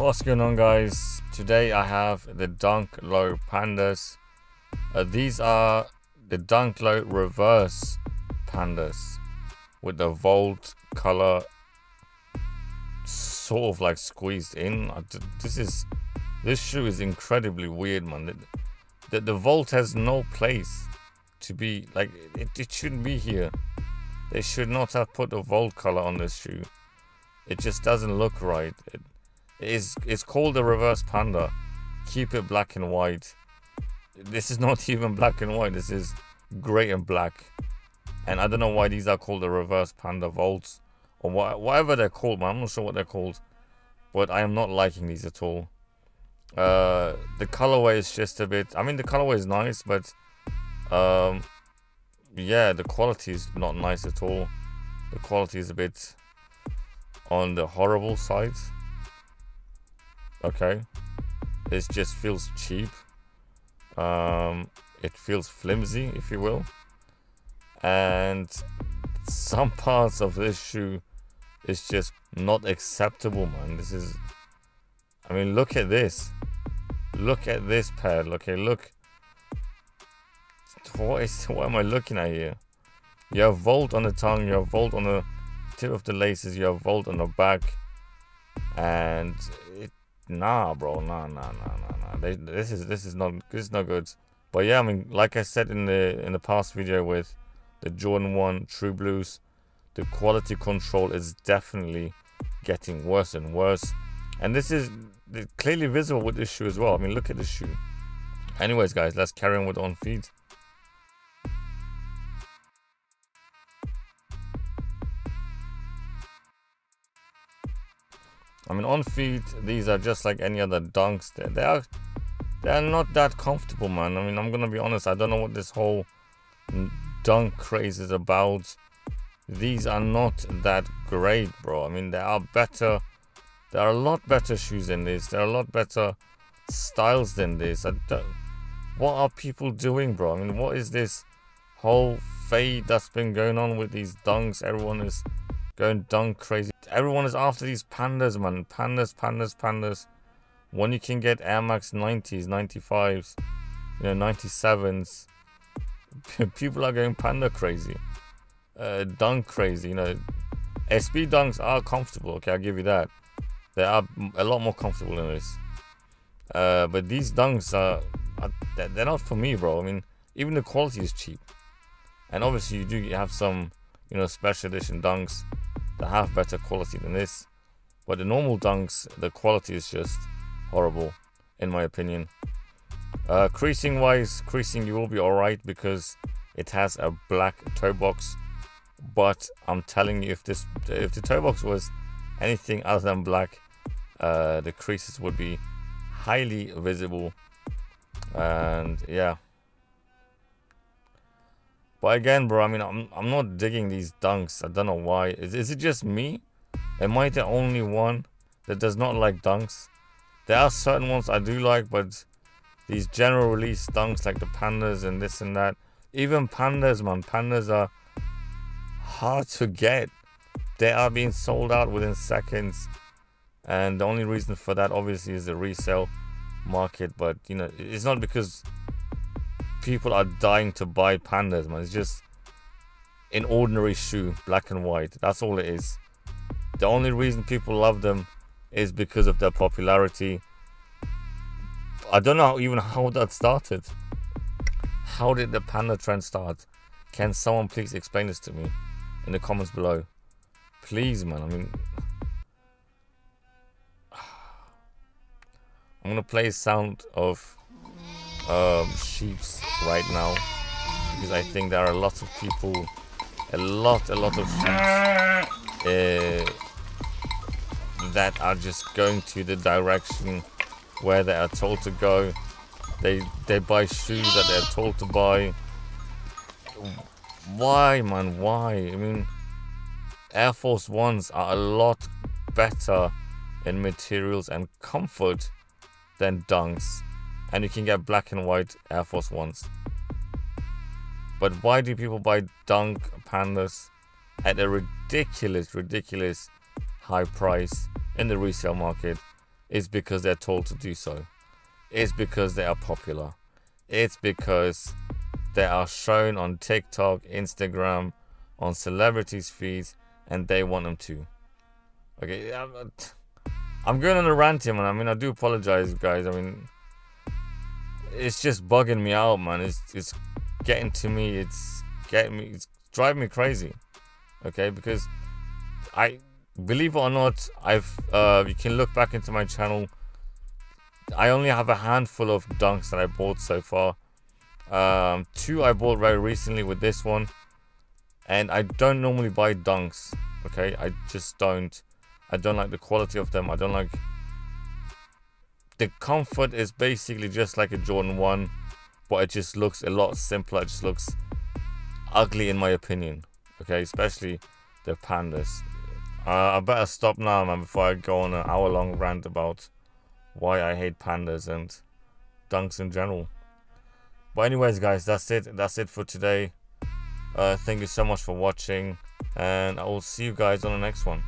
What's going on, guys? Today I have the Dunk Low Pandas. These are the Dunk Low reverse Pandas with the Volt color sort of like squeezed in. This shoe is incredibly weird, man. The Volt has no place to be, like, it shouldn't be here. They should not have put a Volt color on this shoe. It just doesn't look right. It's called a reverse Panda. Keep it black and white. This is not even black and white. This is grey and black. And I don't know why these are called the reverse Panda Volts or whatever they're called, man. I'm not sure what they're called, but I am not liking these at all. The colorway is just a bit, I mean, the colorway is nice, but yeah, the quality is not nice at all. The quality is a bit on the horrible side. Okay, it just feels cheap. It feels flimsy, if you will, and some parts of this shoe is just not acceptable, man. This is, I mean, look at this. Look at this pad. Okay, look. What am I looking at here? You have Volt on the tongue, you have Volt on the tip of the laces, you have Volt on the back, and nah, bro, nah. This is not good. But yeah, I mean, like I said in the past video with the Jordan 1 True Blues, the quality control is definitely getting worse and worse, and this is clearly visible with this shoe as well. I mean, look at this shoe. Anyways, guys, let's carry on with on feet. I mean, on feet, these are just like any other dunks. They are not that comfortable, man. I mean, I'm gonna be honest, I don't know what this whole dunk craze is about. These are not that great, bro. I mean, there are a lot better shoes than this. There are a lot better styles than this. What are people doing, bro? I mean, what is this whole fade that's been going on with these dunks? Everyone is going dunk crazy. Everyone is after these pandas, man. Pandas. When you can get Air Max 90s, 95s, 97s, people are going panda crazy, dunk crazy. SB dunks are comfortable. Okay, I'll give you that. They are a lot more comfortable than this. But these dunks they're not for me, bro. I mean, even the quality is cheap, and obviously you do have some, special edition dunks that have better quality than this, but the normal dunks, the quality is just horrible, in my opinion. Creasing wise, you will be alright because it has a black toe box, but I'm telling you, if the toe box was anything other than black, the creases would be highly visible, and yeah. But again, bro, I mean, I'm not digging these dunks. I don't know why. Is it just me? Am I the only one that does not like dunks? There are certain ones I do like, but these general release dunks like the pandas and this and that, even pandas, man, pandas are hard to get. They are being sold out within seconds, and the only reason for that obviously is the resale market. But it's not because people are dying to buy pandas, man. It's just an ordinary shoe, black and white. That's all it is. The only reason people love them is because of their popularity. I don't know even how that started. How did the panda trend start? Can someone please explain this to me in the comments below? Please, man. I mean, I'm gonna play a sound of sheeps right now, because I think there are a lot of people, a lot of sheeps that are just going to the direction where they are told to go. They buy shoes that they're told to buy. Why, man? Why? I mean, Air Force Ones are a lot better in materials and comfort than dunks, and you can get black and white Air Force Ones. But why do people buy dunk pandas at a ridiculous high price in the resale market? is because they're told to do so. It's because they are popular. It's because they are shown on TikTok, Instagram, on celebrities' feeds, and they want them to. Okay, I'm going on a rant here, man. I mean, I do apologize, guys. I mean, it's just bugging me out, man. It's getting to me. It's driving me crazy. Okay, because believe it or not, you can look back into my channel. I only have a handful of dunks that I bought so far. 2 I bought very recently with this one, and I don't normally buy dunks. Okay, I just don't. I don't like the quality of them. I don't like the comfort. Is basically just like a Jordan 1, but it just looks a lot simpler. It just looks ugly in my opinion. Okay, especially the Pandas. I better stop now, man, before I go on an hour-long rant about why I hate Pandas and dunks in general. But anyways, guys, that's it for today. Thank you so much for watching, and I will see you guys on the next one.